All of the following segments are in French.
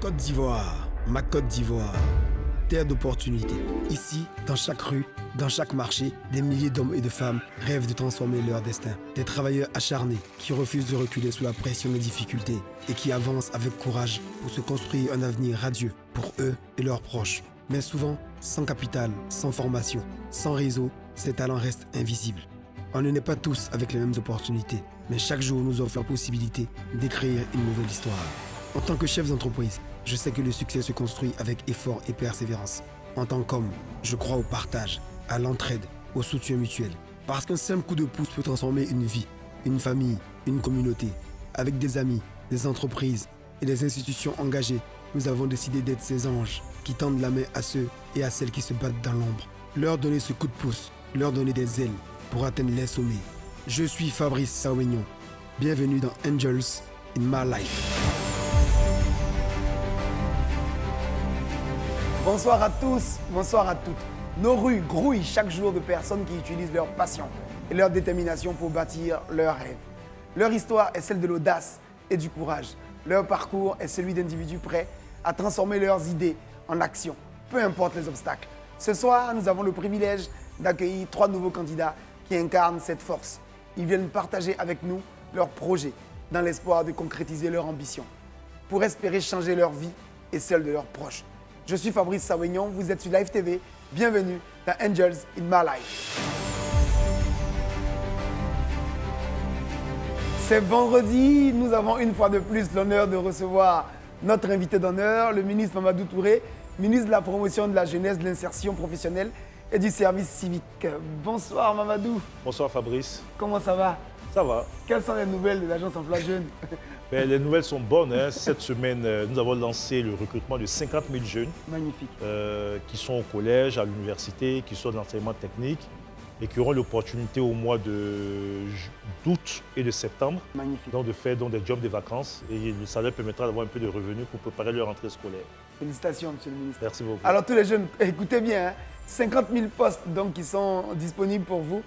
Côte d'Ivoire, ma Côte d'Ivoire, terre d'opportunités. Ici, dans chaque rue, dans chaque marché, des milliers d'hommes et de femmes rêvent de transformer leur destin. Des travailleurs acharnés qui refusent de reculer sous la pression des difficultés et qui avancent avec courage pour se construire un avenir radieux pour eux et leurs proches. Mais souvent, sans capital, sans formation, sans réseau, ces talents restent invisibles. On ne naît pas tous avec les mêmes opportunités, mais chaque jour nous offre la possibilité d'écrire une nouvelle histoire. En tant que chef d'entreprise, je sais que le succès se construit avec effort et persévérance. En tant qu'homme, je crois au partage, à l'entraide, au soutien mutuel. Parce qu'un simple coup de pouce peut transformer une vie, une famille, une communauté. Avec des amis, des entreprises et des institutions engagées, nous avons décidé d'être ces anges qui tendent la main à ceux et à celles qui se battent dans l'ombre. Leur donner ce coup de pouce, leur donner des ailes pour atteindre les sommets. Je suis Fabrice Sawignon. Bienvenue dans Angels in My Life. Bonsoir à tous, bonsoir à toutes. Nos rues grouillent chaque jour de personnes qui utilisent leur passion et leur détermination pour bâtir leurs rêves. Leur histoire est celle de l'audace et du courage. Leur parcours est celui d'individus prêts à transformer leurs idées en action, peu importe les obstacles. Ce soir, nous avons le privilège d'accueillir 3 nouveaux candidats qui incarnent cette force. Ils viennent partager avec nous leurs projets dans l'espoir de concrétiser leur ambition pour espérer changer leur vie et celle de leurs proches. Je suis Fabrice Sawignon, vous êtes sur Live TV. Bienvenue dans Angels in My Life. C'est vendredi, nous avons une fois de plus l'honneur de recevoir notre invité d'honneur, le ministre Mamadou Touré, ministre de la promotion de la jeunesse, de l'insertion professionnelle et du service civique. Bonsoir Mamadou. Bonsoir Fabrice. Comment ça va? Ça va. Quelles sont les nouvelles de l'agence Emploi Jeune? Les nouvelles sont bonnes. Cette semaine, nous avons lancé le recrutement de 50 000 jeunes. Magnifique. Qui sont au collège, à l'université, qui sont dans l'enseignement technique et qui auront l'opportunité au mois d'août et de septembre donc de faire des jobs de vacances. Et le salaire permettra d'avoir un peu de revenus pour préparer leur rentrée scolaire. Félicitations, monsieur le ministre. Merci beaucoup. Alors tous les jeunes, écoutez bien, hein, 50 000 postes donc, qui sont disponibles pour vous,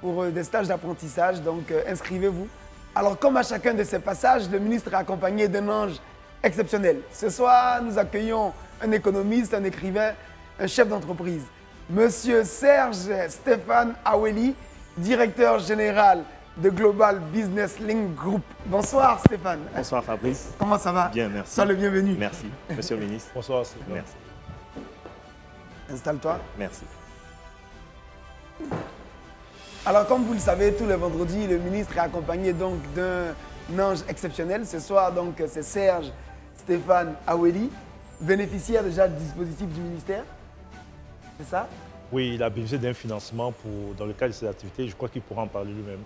pour des stages d'apprentissage, donc inscrivez-vous. Alors comme à chacun de ces passages, le ministre est accompagné d'un ange exceptionnel. Ce soir, nous accueillons un économiste, un écrivain, un chef d'entreprise. Monsieur Serge Stéphane Aweli, directeur général de Global Business Link Group. Bonsoir Stéphane. Bonsoir Fabrice. Comment ça va? Bien, merci. Sois le bienvenu. Merci, monsieur le ministre. Bonsoir Stéphane. Merci. Installe-toi. Merci. Alors comme vous le savez, tous les vendredis, le ministre est accompagné donc d'un ange exceptionnel. Ce soir, donc, c'est Serge Stéphane Aweli, bénéficiaire déjà du dispositif du ministère. C'est ça? Oui, il a bénéficié d'un financement dans le cadre de ses activités. Je crois qu'il pourra en parler lui-même.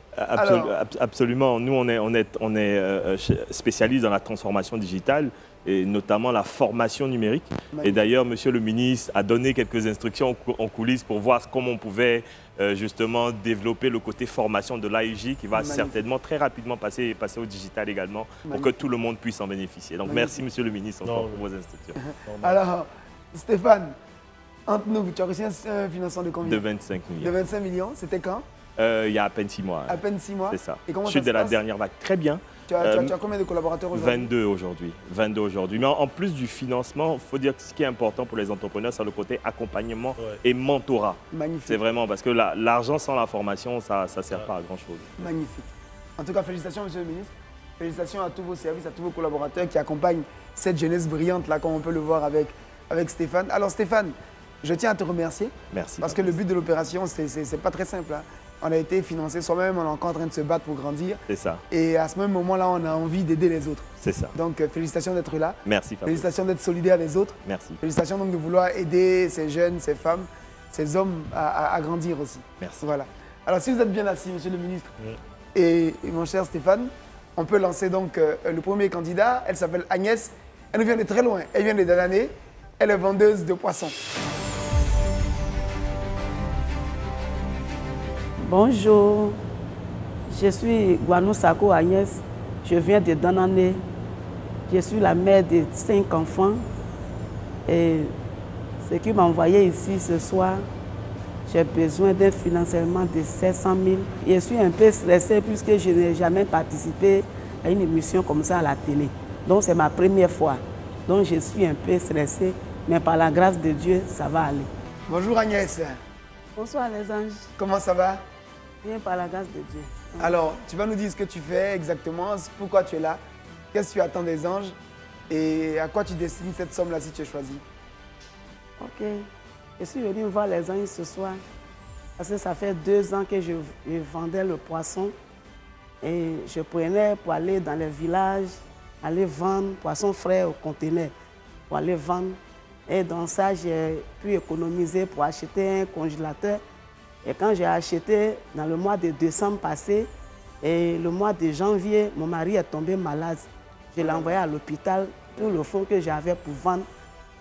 Absolument. Nous, on est spécialiste dans la transformation digitale et notamment la formation numérique. Magnifique. Et d'ailleurs, monsieur le ministre a donné quelques instructions en coulisses pour voir comment on pouvait justement développer le côté formation de l'AIJ qui va certainement très rapidement passer au digital également pour que tout le monde puisse en bénéficier. Donc merci monsieur le ministre encore pour vos instructions. Alors, Stéphane, entre nous, tu as reçu un financement de combien? De 25 millions. De 25 millions, c'était quand? Il y a à peine 6 mois. À peine 6 mois? C'est ça. Et comment je suis ça de se la passe? dernière vague. Très bien. Tu as combien de collaborateurs aujourd'hui? 22 aujourd'hui. 22 aujourd'hui. Mais en plus du financement, il faut dire que ce qui est important pour les entrepreneurs, c'est le côté accompagnement et mentorat. Magnifique. C'est vraiment parce que l'argent sans la formation, ça ne sert pas à grand-chose. Magnifique. En tout cas, félicitations, monsieur le ministre. Félicitations à tous vos services, à tous vos collaborateurs qui accompagnent cette jeunesse brillante, là, comme on peut le voir avec Stéphane. Alors, Stéphane, je tiens à te remercier. Merci. Parce que le but de l'opération, c'est pas très simple. Hein. On a été financé soi-même, on est encore en train de se battre pour grandir. C'est ça. Et à ce même moment-là, on a envie d'aider les autres. C'est ça. Donc, félicitations d'être là. Merci, Fabrice. Félicitations d'être solidaire des autres. Merci. Félicitations donc de vouloir aider ces jeunes, ces femmes, ces hommes à grandir aussi. Merci. Voilà. Alors, si vous êtes bien assis, monsieur le ministre, et mon cher Stéphane, on peut lancer donc le premier candidat. Elle s'appelle Agnès. Elle nous vient de très loin. Elle vient de Delané. Elle est vendeuse de poissons. Bonjour, je suis Gwanou Sako Agnès, je viens de Danané. Je suis la mère de 5 enfants et ce qui m'a envoyé ici ce soir, j'ai besoin d'un financement de 700 000. Je suis un peu stressée puisque je n'ai jamais participé à une émission comme ça à la télé. Donc c'est ma première fois. Donc je suis un peu stressée, mais par la grâce de Dieu, ça va aller. Bonjour Agnès. Bonsoir les anges. Comment ça va? Bien par la grâce de Dieu. Alors, tu vas nous dire ce que tu fais exactement, pourquoi tu es là, qu'est-ce que tu attends des anges et à quoi tu destines cette somme-là si tu es choisi. Ok. Je suis venue voir les anges ce soir parce que ça fait 2 ans que je vendais le poisson et je prenais pour aller dans les villages, aller vendre poisson frais au conteneur, pour aller vendre. Et dans ça, j'ai pu économiser pour acheter un congélateur. Et quand j'ai acheté dans le mois de décembre passé, et le mois de janvier, mon mari est tombé malade. Je l'ai envoyé à l'hôpital. Tout le fonds que j'avais pour vendre,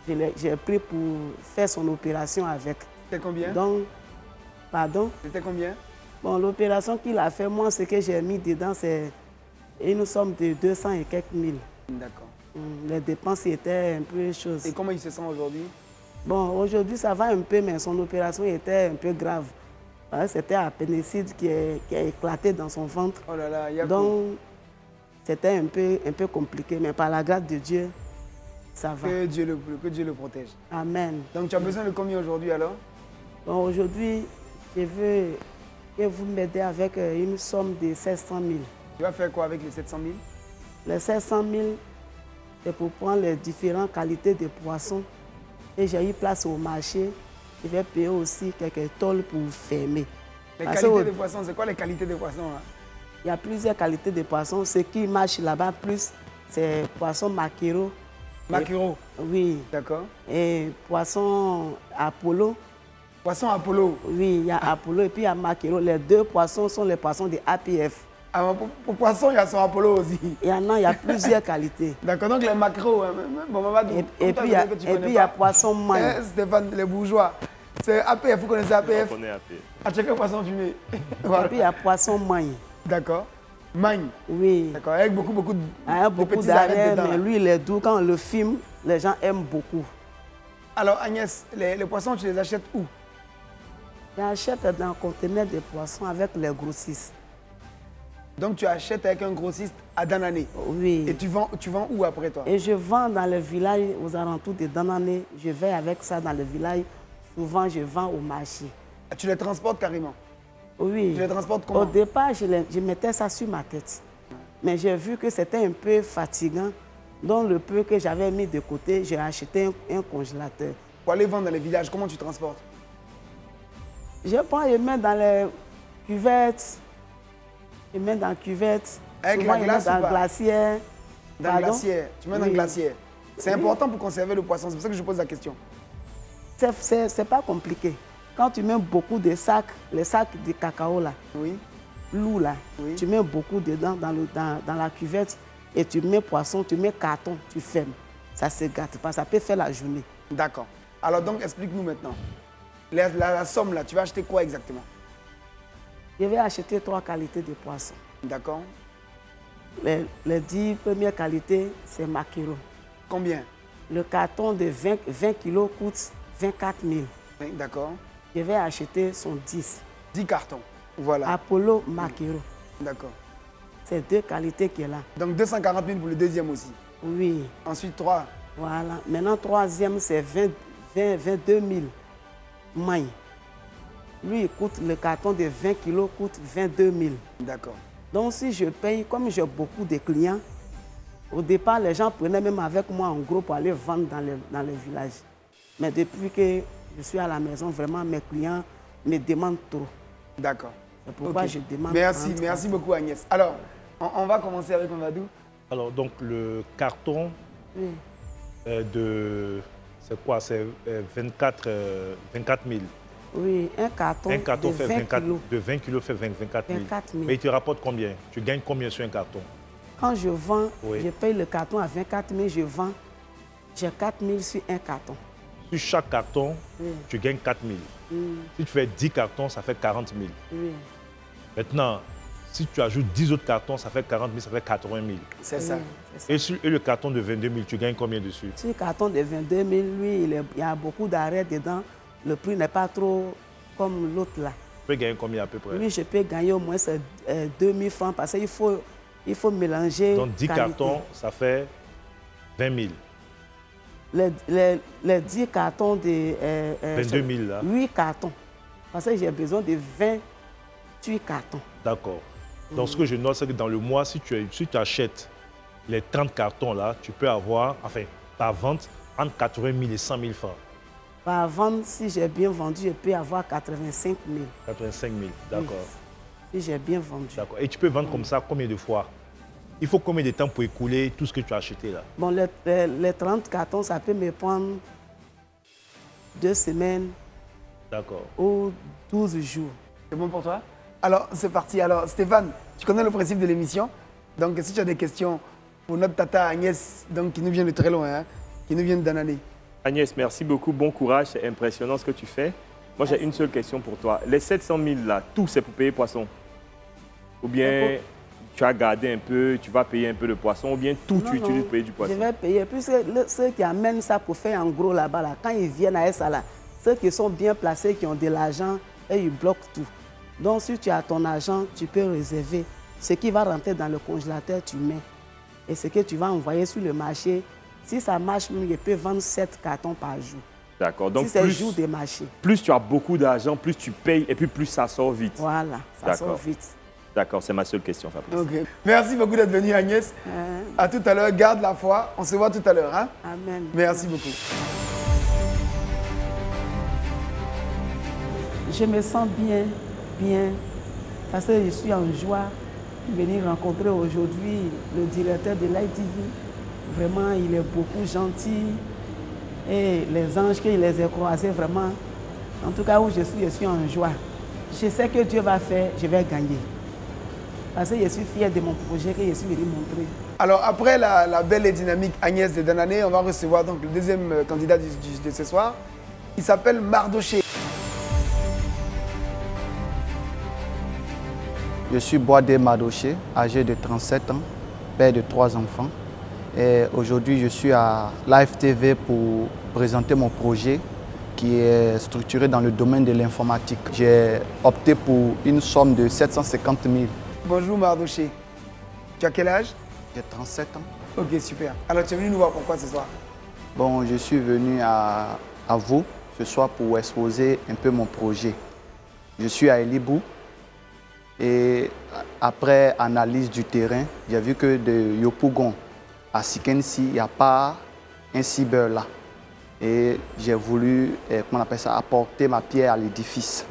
j'ai pris pour faire son opération avec. C'était combien? Donc, pardon? C'était combien? Bon, l'opération qu'il a fait, moi, ce que j'ai mis dedans, c'est une somme de 200 et quelques mille. D'accord. Les dépenses étaient un peu choses. Et comment il se sent aujourd'hui? Bon, aujourd'hui, ça va un peu, mais son opération était un peu grave. C'était appendicite qui a éclaté dans son ventre. Oh là là, Yacoub. Donc, c'était un peu compliqué, mais par la grâce de Dieu, ça va. Que Dieu le protège. Amen. Donc, tu as besoin de combien aujourd'hui alors? Bon, aujourd'hui, je veux que vous m'aidez avec une somme de 700 000. Tu vas faire quoi avec les 700 000? Les 700 000, c'est pour prendre les différentes qualités de poissons. Et j'ai eu place au marché. Je vais payer aussi quelques tôles pour fermer. Les qualités de poissons, c'est quoi les qualités de poissons là? Il y a plusieurs qualités de poissons. Ce qui marche là-bas plus, c'est poisson maquereau. Maquereau? Oui. D'accord. Et poisson Apollo. Poisson Apollo? Oui, il y a Apollo et puis il y a maquereau. Les 2 poissons sont les poissons de APF. Ah, pour poisson, il y a son Apollo aussi. Il y a plusieurs qualités. D'accord, donc les maquereaux, hein, bon, maman, et puis il y a poisson maille. Stéphane, les bourgeois. C'est APF, vous connaissez APF? On connaît APF. À checker poisson fumé. Voilà. Et puis il y a poisson maille. D'accord. Magne. Oui. D'accord, avec beaucoup beaucoup d'arrêt, mais lui, il est doux. Quand on le filme, les gens aiment beaucoup. Alors Agnès, les poissons, tu les achètes où? J'achète dans un conteneur de poissons avec les grossistes. Donc tu achètes avec un grossiste à Danané? Oui. Et tu vends où après toi? Et je vends dans les villages aux alentours de Danané. Je vais avec ça dans les villages. Souvent, je vends au marché. Tu les transportes carrément? Oui. Tu les transportes comment? Au départ, je mettais ça sur ma tête. Mais j'ai vu que c'était un peu fatigant. Donc le peu que j'avais mis de côté, j'ai acheté un congélateur. Pour aller vendre dans les villages, comment tu transportes? Je prends et mets dans les cuvettes. Je mets dans la cuvette. Avec souvent, la glace dans ou pas? le glacière. Dans le glacière. Tu mets dans le glacière. C'est important pour conserver le poisson. C'est pour ça que je pose la question. C'est pas compliqué. Quand tu mets beaucoup de sacs, les sacs de cacao là, oui. Loup là, Oui. tu mets beaucoup dedans dans la cuvette et tu mets poisson, tu mets carton, tu fermes. Ça ne se gâte pas, ça peut faire la journée. D'accord. Alors donc explique-nous maintenant. La somme là, tu vas acheter quoi exactement? Je vais acheter 3 qualités de poissons. D'accord. Les 10 premières qualités, c'est maquereau. Combien? Le carton de 20 kg coûte 24 000. Oui, d'accord. Je vais acheter son 10. 10 cartons. Voilà. Apollo maquereau. D'accord. C'est 2 qualités qu'il y a là. Donc 240 000 pour le deuxième aussi. Oui. Ensuite 3. Voilà. Maintenant, troisième, c'est 22 000 mailles. Lui, le carton de 20 kg coûte 22 000. D'accord. Donc, si je paye, comme j'ai beaucoup de clients, au départ, les gens prenaient même avec moi en gros pour aller vendre dans les villages. Mais depuis que je suis à la maison, vraiment, mes clients me demandent trop. D'accord. C'est pourquoi je demande. Merci beaucoup Agnès. Alors, on va commencer avec Mamadou. Alors, donc, le carton Oui. c'est quoi? C'est 24 000. Oui, un carton de fait 20 kilos. De 20 kilos fait 24 000. 24 000. Mais il te rapporte combien? Tu gagnes combien sur un carton? Quand je vends, Oui. je paye le carton à 24 000, je vends, j'ai 4 000 sur un carton. Sur chaque carton, Oui. tu gagnes 4 000. Si tu fais 10 cartons, ça fait 40 000. Oui. Maintenant, si tu ajoutes 10 autres cartons, ça fait 40 000, ça fait 80 000. C'est ça. Oui, Et le carton de 22 000, tu gagnes combien dessus? sur le carton de 22 000, lui, il y a beaucoup d'arrêts dedans. Le prix n'est pas trop comme l'autre là. Tu peux gagner combien à peu près? Lui, je peux gagner au moins 2 000 francs parce qu'il faut mélanger. Donc 10 qualité. cartons, ça fait 20 000. les 10 cartons de... 22 000 là. 8 cartons. Parce que j'ai besoin de 28 cartons. D'accord. Donc ce que je note, c'est que dans le mois, si tu achètes les 30 cartons là, tu peux avoir, enfin, par vente, entre 80 000 et 100 000 francs. Par vente, si j'ai bien vendu, je peux avoir 85 000. 85 000, d'accord. Oui, si j'ai bien vendu. D'accord. Et tu peux vendre comme ça combien de fois? Il faut combien de temps pour écouler tout ce que tu as acheté là? Bon, les 30 cartons, ça peut me prendre 2 semaines. D'accord. Ou 12 jours. C'est bon pour toi? Alors, c'est parti. Alors, Stéphane, tu connais le principe de l'émission. Donc, si tu as des questions pour notre tata Agnès, donc, qui nous vient de très loin, hein, qui nous vient de Danané. Agnès, merci beaucoup. Bon courage. C'est impressionnant ce que tu fais. Moi, j'ai une seule question pour toi. Les 700 000 là, tout c'est pour payer poisson? Ou bien tu as gardé un peu, tu vas payer un peu de poisson, ou bien tout tu utilises pour payer du poisson? Je vais payer. Puisque ceux qui amènent ça pour faire en gros là-bas, là, quand ils viennent à ça, là, ceux qui sont bien placés, qui ont de l'argent, et ils bloquent tout. Donc, si tu as ton argent, tu peux réserver. Ce qui va rentrer dans le congélateur, tu mets. Et ce que tu vas envoyer sur le marché, si ça marche, je peux vendre 7 cartons par jour. D'accord. Donc, si c'est jour de marché. Plus tu as beaucoup d'argent, plus tu payes et puis plus ça sort vite. Voilà, ça sort vite. D'accord, c'est ma seule question, Fabrice. Okay. Merci beaucoup d'être venu, Agnès. À tout à l'heure. Garde la foi. On se voit tout à l'heure. Hein? Amen. Merci beaucoup. Je me sens bien, parce que je suis en joie de venir rencontrer aujourd'hui le directeur de l'ITV. Vraiment, il est beaucoup gentil. Et les anges qu'il les a croisés, vraiment, en tout cas où je suis en joie. Je sais que Dieu va faire, je vais gagner. Parce que je suis fière de mon projet que je suis venu montrer. Alors, après la belle et dynamique Agnès de Danané, on va recevoir donc le deuxième candidat de ce soir. Il s'appelle Mardoché. Je suis Boadé Mardoché, âgé de 37 ans, père de 3 enfants. Et aujourd'hui, je suis à Live TV pour présenter mon projet qui est structuré dans le domaine de l'informatique. J'ai opté pour une somme de 750 000. Bonjour Mardoché. Tu as quel âge? J'ai 37 ans. Ok, super. Alors, tu es venu nous voir pourquoi ce soir? Bon, je suis venu à vous ce soir pour exposer un peu mon projet. Je suis à Elibou. Et après analyse du terrain, j'ai vu que de Yopougon à Sikensi, il n'y a pas un cyber là. Et j'ai voulu, comment on appelle ça, apporter ma pierre à l'édifice.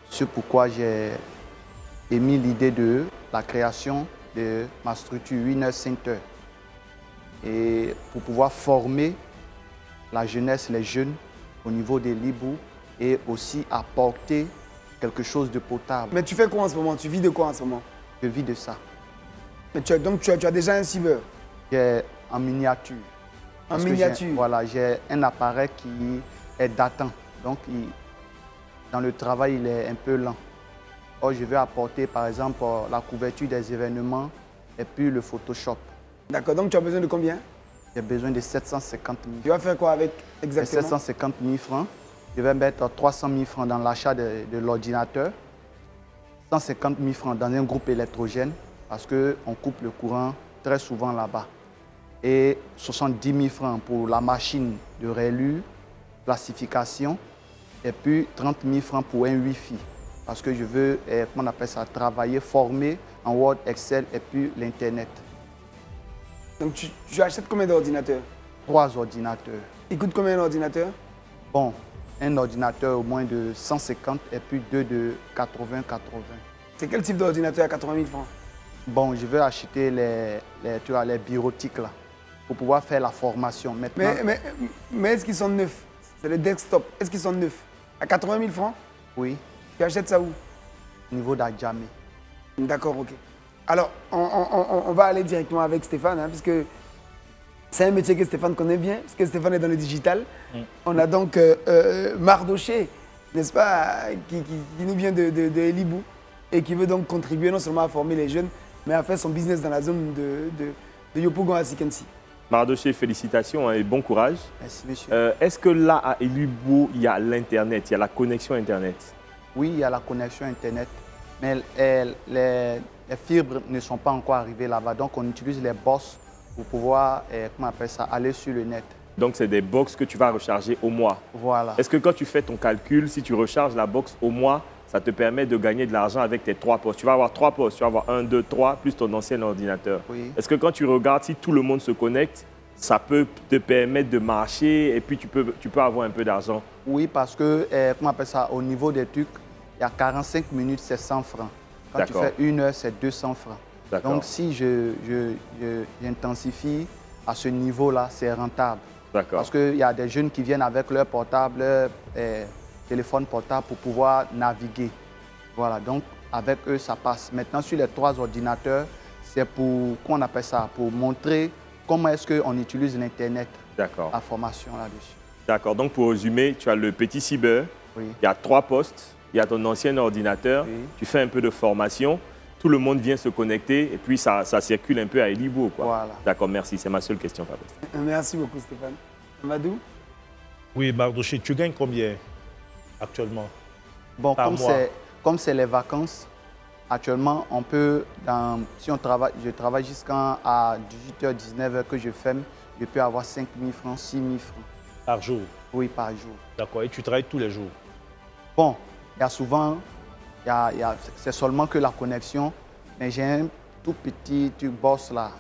C'est pourquoi j'ai émis l'idée de la création de ma structure Winner Center. Et pour pouvoir former la jeunesse, les jeunes au niveau des Libou et aussi apporter quelque chose de potable. Mais tu fais quoi en ce moment? Tu vis de quoi en ce moment? Je vis de ça. Mais tu as déjà un cyber? J'ai en miniature. En miniature? Voilà, j'ai un appareil qui est datant. Donc, dans le travail, il est un peu lent. Or, je vais apporter, par exemple, la couverture des événements et puis le Photoshop. D'accord, donc tu as besoin de combien? J'ai besoin de 750 000. Tu vas faire quoi avec exactement? 750 000 francs. Je vais mettre 300 000 francs dans l'achat de l'ordinateur, 150 000 francs dans un groupe électrogène, parce qu'on coupe le courant très souvent là-bas. Et 70 000 francs pour la machine de rélure, classification, et puis 30 000 francs pour un Wi-Fi, parce que je veux, comment on appelle ça, travailler, former en Word, Excel et puis l'Internet. Donc tu achètes combien d'ordinateurs? 3 ordinateurs. Il coûte combien un ordinateur? Bon, un ordinateur au moins de 150 et puis 2 de 80-80. C'est quel type d'ordinateur à 80 000 francs? Bon, je vais acheter les bureautiques là, pour pouvoir faire la formation. Maintenant, mais est-ce qu'ils sont neufs? C'est les desktop. Est-ce qu'ils sont neufs? À 80 000 francs? Oui. Tu achètes ça où? Au niveau d'Adjamé. D'accord, ok. Alors, on va aller directement avec Stéphane, hein, puisque c'est un métier que Stéphane connaît bien, parce que Stéphane est dans le digital. On a donc Mardoché, n'est-ce pas, qui nous vient de Elibou et qui veut donc contribuer non seulement à former les jeunes, mais à faire son business dans la zone de Yopougon à Sikensi. Mardoché, félicitations et bon courage. Merci, monsieur. Est-ce que là, à Elibou, il y a l'Internet, il y a la connexion Internet? Oui, il y a la connexion Internet, mais les fibres ne sont pas encore arrivées là-bas. Donc, on utilise les bosses pour pouvoir, comment on appelle ça, aller sur le net. Donc, c'est des box que tu vas recharger au mois. Voilà. Est-ce que quand tu fais ton calcul, si tu recharges la box au mois, ça te permet de gagner de l'argent avec tes 3 postes? Tu vas avoir 3 postes, tu vas avoir 1, 2, 3, plus ton ancien ordinateur. Oui. Est-ce que quand tu regardes, si tout le monde se connecte, ça peut te permettre de marcher et puis tu peux avoir un peu d'argent? Oui, parce que, comment on appelle ça, au niveau des trucs, il y a 45 minutes, c'est 100 francs. Quand tu fais 1 heure, c'est 200 francs. Donc, si j'intensifie à ce niveau-là, c'est rentable. Parce qu'il y a des jeunes qui viennent avec leur portable, leur téléphone portable pour pouvoir naviguer. Voilà, donc avec eux, ça passe. Maintenant, sur les 3 ordinateurs, c'est pour, comment on appelle ça, pour montrer comment est-ce qu'on utilise l'Internet. D'accord. La formation là-dessus. D'accord, donc pour résumer, tu as le petit cyber, oui. Il y a 3 postes, il y a ton ancien ordinateur, oui. Tu fais un peu de formation, tout le monde vient se connecter et puis ça circule un peu à Elibo. Voilà. D'accord, merci, c'est ma seule question, Fabrice. Merci beaucoup, Stéphane. Amadou? Oui, Mardoché, tu gagnes combien actuellement? Bon, comme c'est les vacances, actuellement, on peut, si on travaille, je travaille jusqu'à 18h, 19h que je ferme, je peux avoir 5 000 francs, 6 000 francs. Par jour? Oui, par jour. D'accord, et tu travailles tous les jours? Bon, il y a souvent, c'est seulement que la connexion, mais j'ai un tout petit boss là,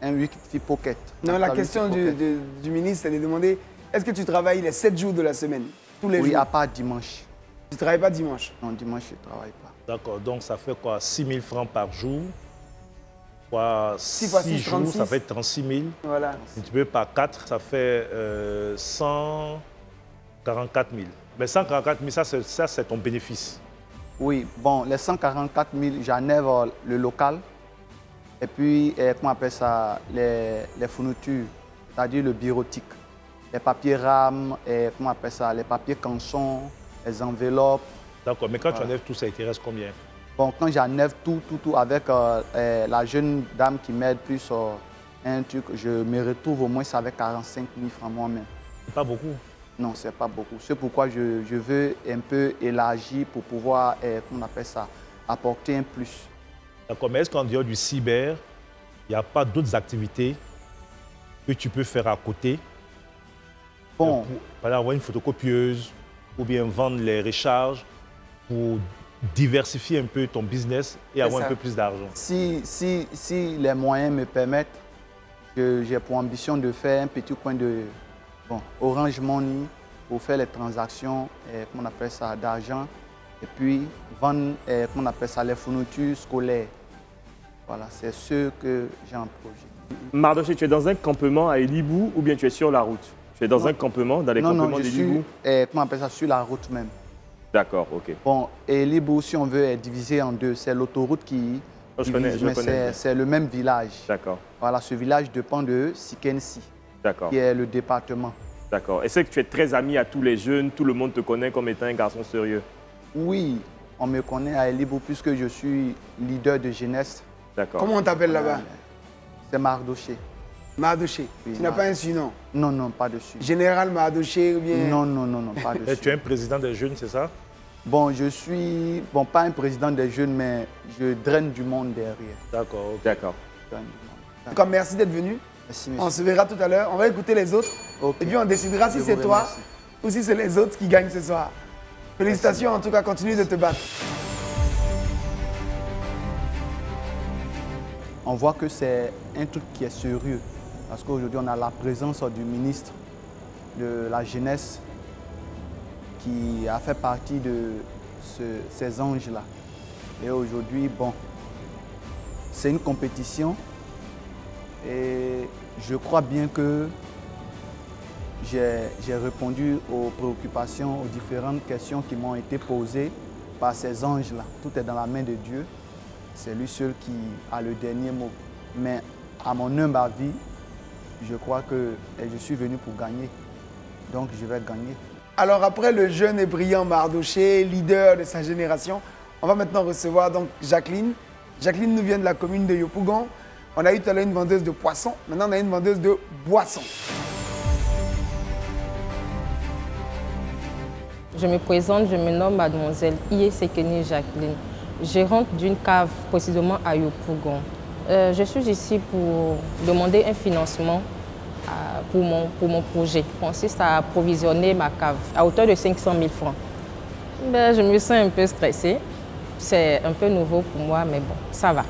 un Wi-Fi Pocket. Non, la question du ministre, c'est de demander, est-ce que tu travailles les 7 jours de la semaine, tous les jours? Oui, à part dimanche. Tu ne travailles pas dimanche? Non, dimanche, je ne travaille pas. D'accord, donc ça fait quoi? 6 000 francs par jour? Quoi, 6 fois 6, jours, 36. ça fait 36 000. Voilà. Si tu veux par 4, ça fait 144 000. Mais 144 000, ça c'est ton bénéfice. Oui, bon, les 144 000, j'enlève le local. Et puis, comment on appelle ça, les fournitures, c'est-à-dire le bureautique. Les papiers RAM, comment on appelle ça, les papiers canson, les enveloppes. D'accord, mais quand tu enlèves tout ça, il te reste combien? Bon, quand j'enlève tout avec la jeune dame qui m'aide plus un truc, je me retrouve au moins avec 45 000 francs moi-même. C'est pas beaucoup? Non, c'est pas beaucoup. C'est pourquoi je veux un peu élargir pour pouvoir, comment on appelle ça, apporter un plus. D'accord, mais est-ce qu'en dehors du cyber, il n'y a pas d'autres activités que tu peux faire à côté? Bon. Par exemple, avoir une photocopieuse ou bien vendre les recharges pour diversifier un peu ton business et avoir un peu plus d'argent. Si les moyens me permettent, j'ai pour ambition de faire un petit coin de Orange Money pour faire les transactions, comment on appelle ça, d'argent, et puis vendre, comment on appelle ça, les fournitures scolaires. Voilà, c'est ce que j'ai en projet. Mardoché, tu es dans un campement à Elibou ou bien tu es sur la route? Tu es dans un campement, dans les campements d'Elibou? Non, comment on appelle ça, sur la route même. D'accord, ok. Bon, Elibou, si on veut, est divisé en deux. C'est l'autoroute qui divise, mais c'est le même village. D'accord. Voilà, ce village dépend de Sikensi, qui est le département. D'accord. Et c'est que tu es très ami à tous les jeunes, tout le monde te connaît comme étant un garçon sérieux? Oui, on me connaît à Elibou puisque je suis leader de jeunesse. D'accord. Comment on t'appelle là-bas? C'est Mardoché. Mardoché. Oui, tu n'as pas un surnom? Non, non, pas dessus. Général Mardoché ou bien? Non, non, non, non, pas dessus. Et tu es un président des jeunes, c'est ça? Bon, je suis, pas un président des jeunes, mais je draine du monde derrière. D'accord. D'accord. En tout cas, merci d'être venu. Merci, on se verra tout à l'heure. On va écouter les autres. Et puis on décidera si c'est toi ou si c'est les autres qui gagnent ce soir. Félicitations, en tout cas, continue de te battre. On voit que c'est un truc qui est sérieux. Parce qu'aujourd'hui, on a la présence du ministre de la Jeunesse qui a fait partie de ces anges-là. Et aujourd'hui, bon, c'est une compétition. Et je crois bien que j'ai répondu aux préoccupations, aux différentes questions qui m'ont été posées par ces anges-là. Tout est dans la main de Dieu. C'est lui seul qui a le dernier mot. Mais à mon humble avis, je crois que je suis venu pour gagner. Donc je vais gagner. Alors après le jeune et brillant Mardoché, leader de sa génération, on va maintenant recevoir donc Jacqueline. Jacqueline nous vient de la commune de Yopougon. On a eu tout à l'heure une vendeuse de poissons. Maintenant, on a une vendeuse de boissons. Je me présente, je me nomme mademoiselle Iye Sekeni Jacqueline, gérante d'une cave précisément à Yopougon. Je suis ici pour demander un financement pour mon projet consiste à approvisionner ma cave à hauteur de 500 000 francs. Ben, je me sens un peu stressée. C'est un peu nouveau pour moi, mais bon, ça va.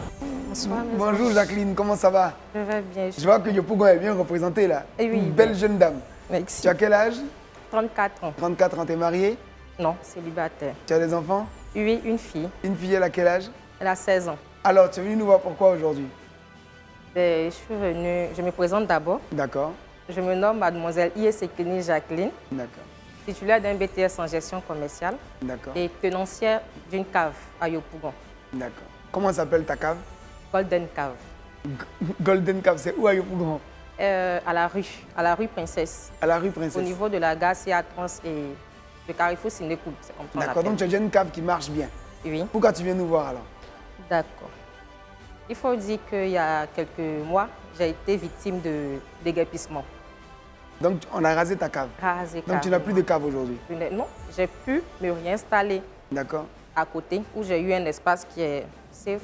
Bonsoir. Bonjour Jacqueline, comment ça va? Je vais bien. Je vois que Yopougon est bien représenté là. Et oui, une belle jeune dame. Merci. Tu as quel âge? 34 ans. 34 ans, t'es mariée? Non, célibataire. Tu as des enfants? Oui, une fille. Une fille, elle a quel âge? Elle a 16 ans. Alors, tu es venue nous voir pourquoi aujourd'hui? Je suis venue, je me présente d'abord. D'accord. Je me nomme mademoiselle Iesekeni Jacqueline, D'accord. titulaire d'un BTS en gestion commerciale D'accord. et tenancière d'une cave à Yopougon. D'accord. Comment s'appelle ta cave? Golden Cave. Golden Cave, c'est où à Yopougon? À la rue Princesse. À la rue Princesse. Au niveau de la gare Trans et le carrefour Sinécoub, c'est comme ça. D'accord, donc tu as déjà une cave qui marche bien. Oui. Pourquoi tu viens nous voir alors? D'accord. Il faut dire qu'il y a quelques mois, j'ai été victime de déguerpissement. Donc on a rasé ta cave. Rasé. Donc tu n'as plus de cave aujourd'hui? Non, j'ai pu me réinstaller. D'accord. À côté, où j'ai eu un espace qui est safe.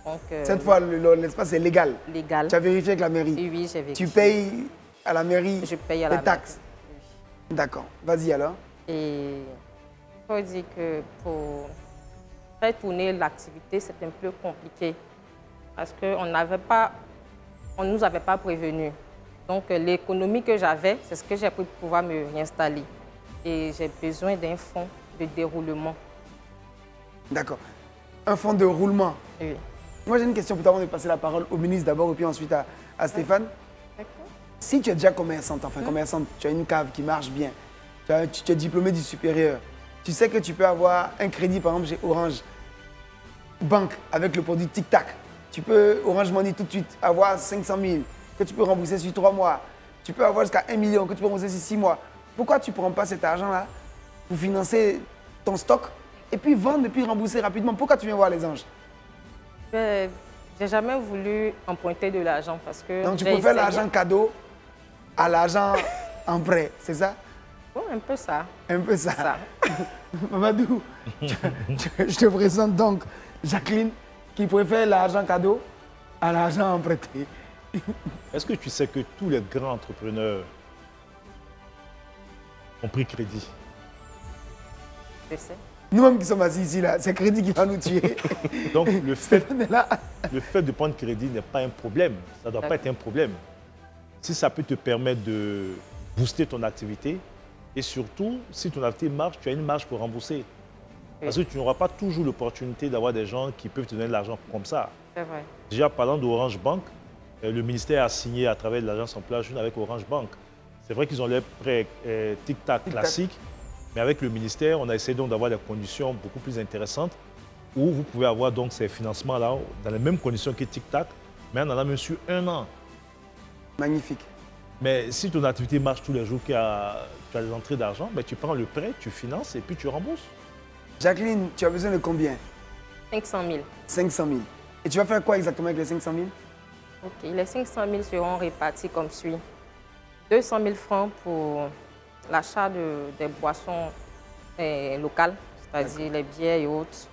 Donc, cette fois, l'espace est légal? Légal. Tu as vérifié avec la mairie? Oui, j'ai vérifié. Tu payes à la mairie? Je paye à la taxes? Oui. D'accord. Vas-y alors. Et il faut dire que pour faire tourner l'activité, c'est un peu compliqué. Parce qu'on ne nous avait pas prévenus. Donc l'économie que j'avais, c'est ce que j'ai pris pour pouvoir me réinstaller. Et j'ai besoin d'un fonds de déroulement. D'accord. Un fonds de roulement? Oui. Moi j'ai une question pour toi avant de passer la parole au ministre d'abord et puis ensuite à Stéphane. D'accord. Si tu es déjà commerçante, tu as une cave qui marche bien, tu es diplômé du supérieur, tu sais que tu peux avoir un crédit par exemple chez Orange Bank avec le produit Tic Tac. Tu peux Orange Money tout de suite avoir 500 000 que tu peux rembourser sur 3 mois. Tu peux avoir jusqu'à 1 million que tu peux rembourser sur 6 mois. Pourquoi tu ne prends pas cet argent-là pour financer ton stock et puis vendre et puis rembourser rapidement? Pourquoi tu viens voir les anges? J'ai jamais voulu emprunter de l'argent parce que... Donc tu préfères l'argent cadeau à l'argent en prêt, c'est ça? Oui, un peu ça. Un peu ça. Mamadou, je te présente donc Jacqueline qui préfère l'argent cadeau à l'argent emprunté. Est-ce que tu sais que tous les grands entrepreneurs ont pris crédit? Je sais. Nous-mêmes qui sommes assis ici, là, c'est crédit qui va nous tuer. Donc le fait de prendre crédit n'est pas un problème. Ça ne doit pas être un problème. Si ça peut te permettre de booster ton activité et surtout, si ton activité marche, tu as une marge pour rembourser. Parce que tu n'auras pas toujours l'opportunité d'avoir des gens qui peuvent te donner de l'argent comme ça. C'est vrai. Déjà, parlant d'Orange Bank, le ministère a signé à travers de l'agence Emploi Jeune avec Orange Bank. C'est vrai qu'ils ont les prêts tic-tac classiques, mais avec le ministère, on a essayé donc d'avoir des conditions beaucoup plus intéressantes où vous pouvez avoir donc ces financements-là dans les mêmes conditions que tic-tac, mais on en a même sur 1 an. Magnifique. Mais si ton activité marche tous les jours, tu as des entrées d'argent, tu prends le prêt, tu finances et puis tu rembourses. Jacqueline, tu as besoin de combien? 500 000. 500 000. Et tu vas faire quoi exactement avec les 500 000? Ok, les 500 000 seront répartis comme suit. 200 000 francs pour l'achat des boissons locales, c'est-à-dire les bières et autres.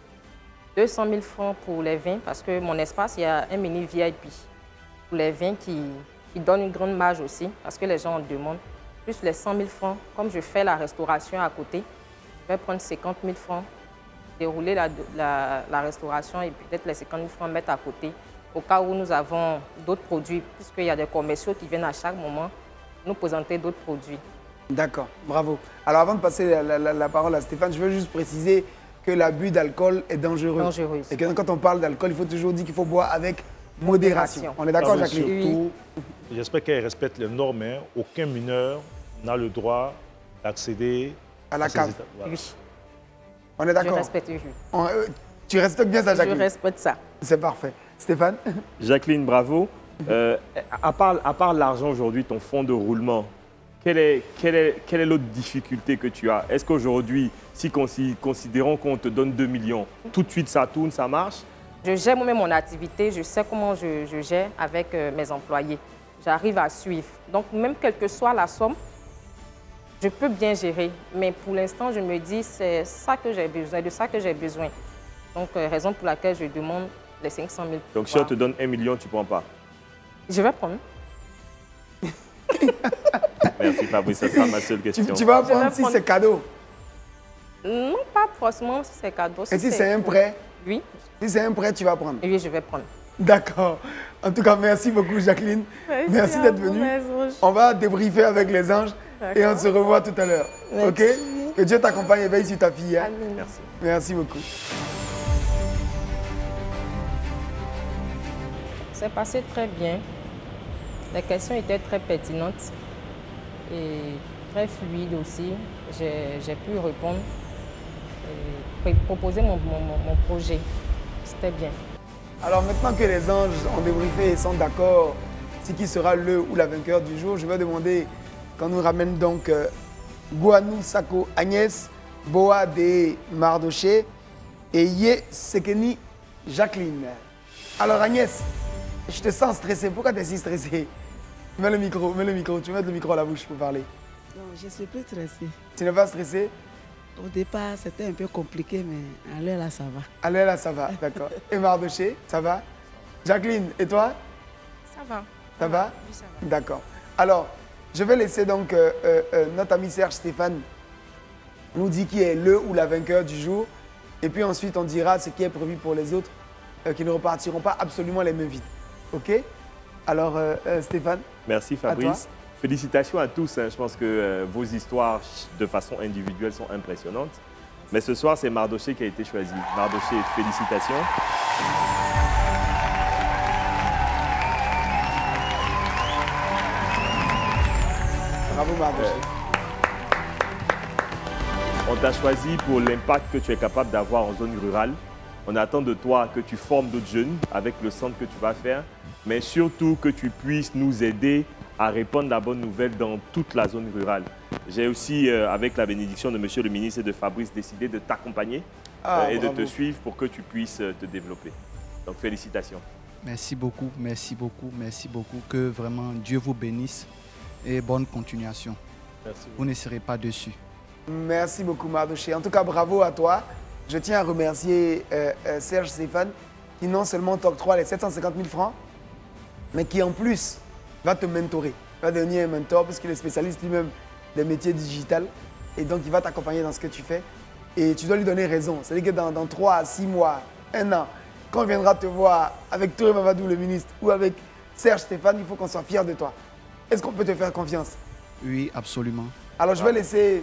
200 000 francs pour les vins, parce que mon espace, il y a un mini VIP pour les vins qui donne une grande marge aussi, parce que les gens en demandent. Plus les 100 000 francs, comme je fais la restauration à côté, je vais prendre 50 000 francs, dérouler la restauration et peut-être les 50 000 francs mettre à côté, au cas où nous avons d'autres produits, puisqu'il y a des commerciaux qui viennent à chaque moment nous présenter d'autres produits. D'accord, bravo. Alors avant de passer la parole à Stéphane, je veux juste préciser que l'abus d'alcool est dangereux. Dangereux. Et que quand on parle d'alcool, il faut toujours dire qu'il faut boire avec modération. On est d'accord, Jacqueline? Surtout, j'espère qu'elle respecte les normes. Aucun mineur n'a le droit d'accéder à la cave. Voilà. Oui. On est d'accord? Je respecte, oui. Tu respectes bien ça, Jacqueline? Je respecte ça. C'est parfait. Stéphane? Jacqueline, bravo. À part l'argent aujourd'hui, ton fonds de roulement, quelle est l'autre difficulté que tu as? Est-ce qu'aujourd'hui, si considérons qu'on te donne 2 millions, tout de suite ça tourne, ça marche? Je gère moi-même mon activité, je sais comment je gère avec mes employés. J'arrive à suivre. Donc même quelle que soit la somme, je peux bien gérer. Mais pour l'instant, je me dis c'est ça que j'ai besoin, de ça que j'ai besoin. Donc raison pour laquelle je demande les 500 000. Donc si on te donne 1 million, tu ne prends pas? Je vais prendre. Merci Fabrice, ça sera ma seule question. Tu vas prendre si c'est cadeau. Non, pas forcément si c'est cadeau. Et si c'est un prêt? Oui. Si c'est un prêt, tu vas prendre? Oui, je vais prendre. D'accord. En tout cas, merci beaucoup Jacqueline. Merci d'être venue. On va débriefer avec les anges et on se revoit tout à l'heure. Ok? Que Dieu t'accompagne et veille sur ta fille. Hein? Merci. Merci beaucoup. C'est passé très bien. Les questions étaient très pertinentes et très fluides aussi. J'ai pu répondre et proposer mon projet. C'était bien. Alors maintenant que les anges ont débriefé et sont d'accord sur qui sera le ou la vainqueur du jour, je vais demander qu'on nous ramène donc Gouanou Sako Agnès, Boa de Mardoché et Ye Sekeni Jacqueline. Alors Agnès, je te sens stressée. Pourquoi tu es si stressée? Mets le micro. Tu mets le micro à la bouche pour parler. Non, je suis plus stressée. Tu n'es pas stressée? Au départ, c'était un peu compliqué, mais à l'heure là, ça va. À l'heure là, ça va, d'accord. Et Mardoché, ça va? Jacqueline, et toi? Ça va. Ça va? Oui, ça va. D'accord. Alors, je vais laisser donc notre ami Serge Stéphane nous dire qui est le ou la vainqueur du jour. Et puis ensuite, on dira ce qui est prévu pour les autres qui ne repartiront pas absolument les mains vides. OK? Alors, Stéphane? Merci Fabrice. Félicitations à tous. Hein. Je pense que vos histoires de façon individuelle sont impressionnantes. Mais ce soir, c'est Mardoché qui a été choisi. Mardoché, félicitations. Bravo Mardoché. On t'a choisi pour l'impact que tu es capable d'avoir en zone rurale. On attend de toi que tu formes d'autres jeunes avec le centre que tu vas faire, mais surtout que tu puisses nous aider à répandre la bonne nouvelle dans toute la zone rurale. J'ai aussi, avec la bénédiction de Monsieur le ministre et de Fabrice, décidé de t'accompagner et de te suivre pour que tu puisses te développer. Donc félicitations. Merci beaucoup, merci beaucoup, merci beaucoup. Que vraiment Dieu vous bénisse et bonne continuation. Merci. Vous ne serez pas déçus. Merci beaucoup Mardoché. En tout cas, bravo à toi. Je tiens à remercier Serge Stéphane qui non seulement t'octroie les 750 000 francs, mais qui en plus va te mentorer, va devenir un mentor parce qu'il est spécialiste lui-même des métiers digitales et donc il va t'accompagner dans ce que tu fais et tu dois lui donner raison. C'est-à-dire que dans 3 à 6 mois, 1 an, quand on viendra te voir avec Touré Mamadou le ministre ou avec Serge Stéphane, il faut qu'on soit fiers de toi. Est-ce qu'on peut te faire confiance? Oui, absolument. Alors je vais laisser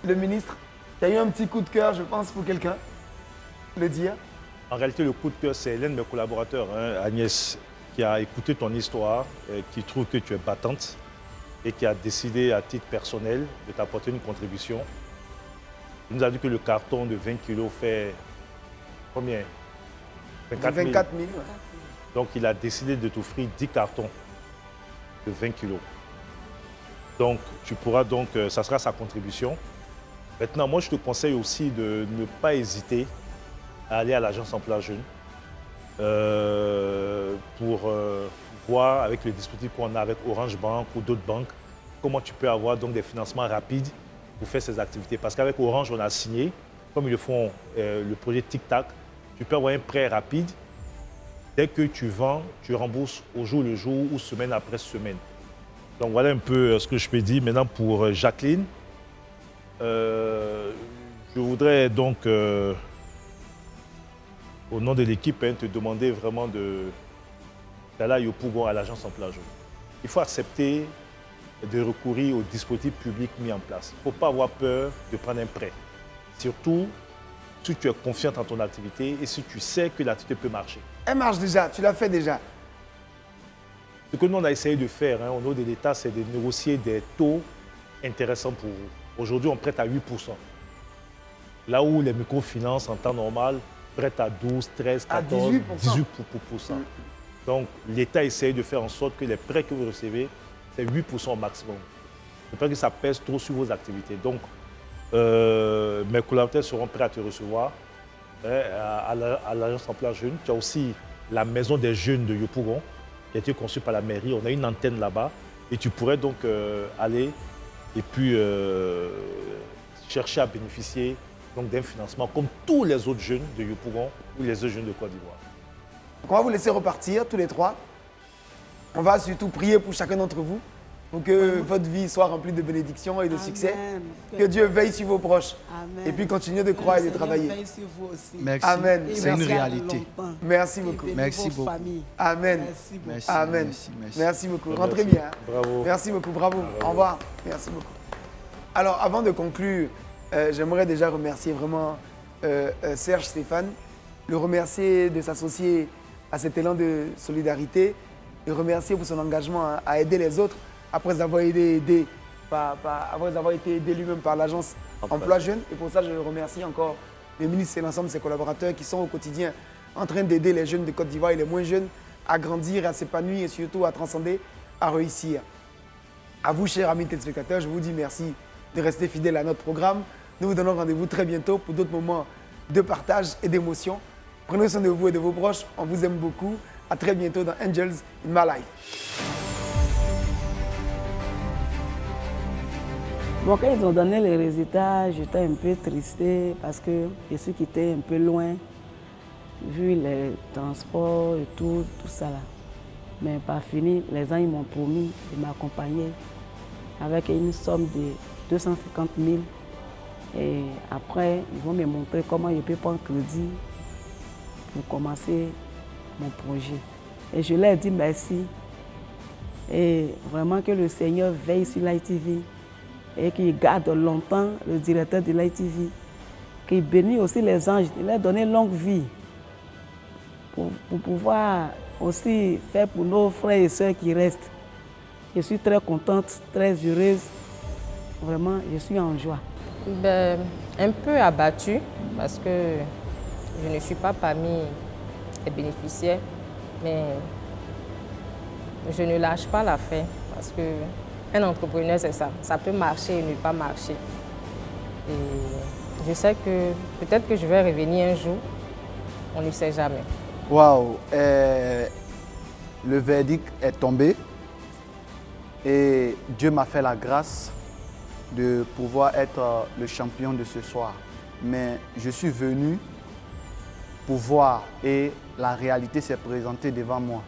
le ministre qui a eu un petit coup de cœur, je pense, pour quelqu'un, le dire. En réalité, le coup de cœur, c'est l'un de mes collaborateurs, hein, Agnès, qui a écouté ton histoire, qui trouve que tu es battante et qui a décidé à titre personnel de t'apporter une contribution. Il nous a dit que le carton de 20 kilos fait combien? 24 000. Donc il a décidé de t'offrir 10 cartons de 20 kilos. Donc tu pourras donc, ça sera sa contribution. Maintenant, moi je te conseille aussi de ne pas hésiter à aller à l'agence Emploi Jeune. Pour voir avec le dispositif qu'on a avec Orange Bank ou d'autres banques, comment tu peux avoir donc des financements rapides pour faire ces activités. Parce qu'avec Orange, on a signé, comme ils le font, le projet Tic Tac, tu peux avoir un prêt rapide. Dès que tu vends, tu rembourses au jour le jour ou semaine après semaine. Donc voilà un peu ce que je peux dire. Maintenant pour Jacqueline, je voudrais donc... au nom de l'équipe, te demander vraiment d'aller à Yopougon, à l'agence Emploi Jeune. Il faut accepter de recourir aux dispositifs publics mis en place. Il ne faut pas avoir peur de prendre un prêt. Surtout si tu es confiante en ton activité et si tu sais que l'activité peut marcher. Elle marche déjà, tu l'as fait déjà. Ce que nous, on a essayé de faire au niveau de l'État, c'est de négocier des taux intéressants pour vous. Aujourd'hui, on prête à 8%. Là où les microfinances en temps normal prêtent à 12, 13, 14, 18%. Donc, l'État essaye de faire en sorte que les prêts que vous recevez, c'est 8% au maximum. Il ne faut pas que ça pèse trop sur vos activités. Donc, mes collaborateurs seront prêts à te recevoir à l'agence Emploi Jeune. Tu as aussi la maison des jeunes de Yopougon qui a été conçue par la mairie. On a une antenne là-bas et tu pourrais donc aller et puis chercher à bénéficier d'un financement comme tous les autres jeunes de Yopougon ou les autres jeunes de Côte d'Ivoire. On va vous laisser repartir tous les trois. On va surtout prier pour chacun d'entre vous pour que votre vie soit remplie de bénédictions et de succès. Que Dieu veille sur vos proches. Amen. Et puis continuez de croire et de travailler. Veille sur vous aussi. Merci. Amen. C'est une réalité. Merci beaucoup. Merci beaucoup. Amen. Merci beaucoup. Merci. Amen. Merci. Merci. Merci beaucoup. Merci. Rentrez bien. Bravo. Merci beaucoup. Bravo. Au revoir. Merci beaucoup. Alors, avant de conclure, j'aimerais déjà remercier vraiment Serge Stéphane, le remercier de s'associer à cet élan de solidarité et remercier pour son engagement à aider les autres après avoir été aidé lui-même par l'agence Emploi Jeunes. Et pour ça, je remercie encore le ministre et l'ensemble de ses collaborateurs qui sont au quotidien en train d'aider les jeunes de Côte d'Ivoire et les moins jeunes à grandir, à s'épanouir et surtout à transcender, à réussir. À vous, chers amis téléspectateurs, je vous dis merci de rester fidèles à notre programme. Nous vous donnons rendez-vous très bientôt pour d'autres moments de partage et d'émotion. Prenez soin de vous et de vos proches. On vous aime beaucoup. À très bientôt dans Angels in My Life. Bon, quand ils ont donné les résultats, j'étais un peu tristée parce que je suis quitté un peu loin, vu les transports et tout ça là. Mais pas fini, les gens ils m'ont promis de m'accompagner avec une somme de 250 000. Et après, ils vont me montrer comment je peux prendre crédit pour commencer mon projet. Et je leur dis merci. Et vraiment que le Seigneur veille sur l'ITV et qu'il garde longtemps le directeur de l'ITV, qu'il bénisse aussi les anges, il leur donne longue vie pour pouvoir aussi faire pour nos frères et sœurs qui restent. Je suis très contente, très heureuse. Vraiment, je suis en joie. Ben, un peu abattue parce que je ne suis pas parmi les bénéficiaires, mais je ne lâche pas l'affaire parce qu'un entrepreneur, c'est ça. Ça peut marcher et ne pas marcher. Et je sais que peut-être que je vais revenir un jour, on ne sait jamais. Waouh, le verdict est tombé et Dieu m'a fait la grâce de pouvoir être le champion de ce soir. Mais je suis venu pour voir et la réalité s'est présentée devant moi.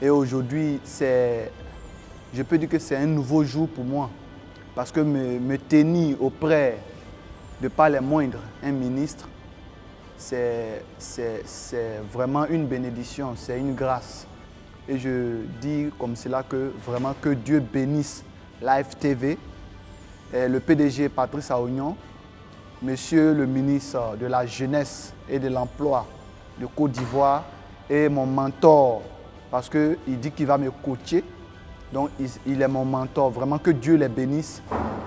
Et aujourd'hui, je peux dire que c'est un nouveau jour pour moi. Parce que me tenir auprès de pas les moindres, un ministre, c'est vraiment une bénédiction, c'est une grâce. Et je dis comme cela que vraiment que Dieu bénisse l'AFTV, le PDG Patrice Aounian, Monsieur le ministre de la Jeunesse et de l'Emploi de Côte d'Ivoire et mon mentor, parce qu'il dit qu'il va me coacher. Donc il est mon mentor. Vraiment que Dieu les bénisse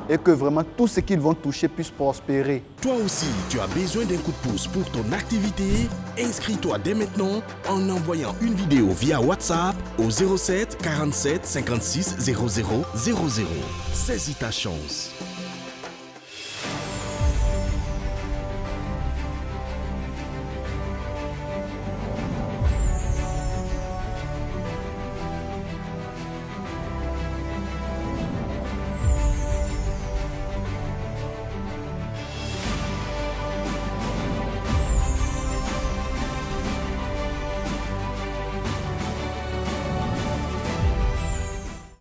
et que vraiment tout ce qu'ils vont toucher puisse prospérer. Toi aussi, tu as besoin d'un coup de pouce pour ton activité? Inscris-toi dès maintenant en envoyant une vidéo via WhatsApp au 07 47 56 00 00. Saisis ta chance.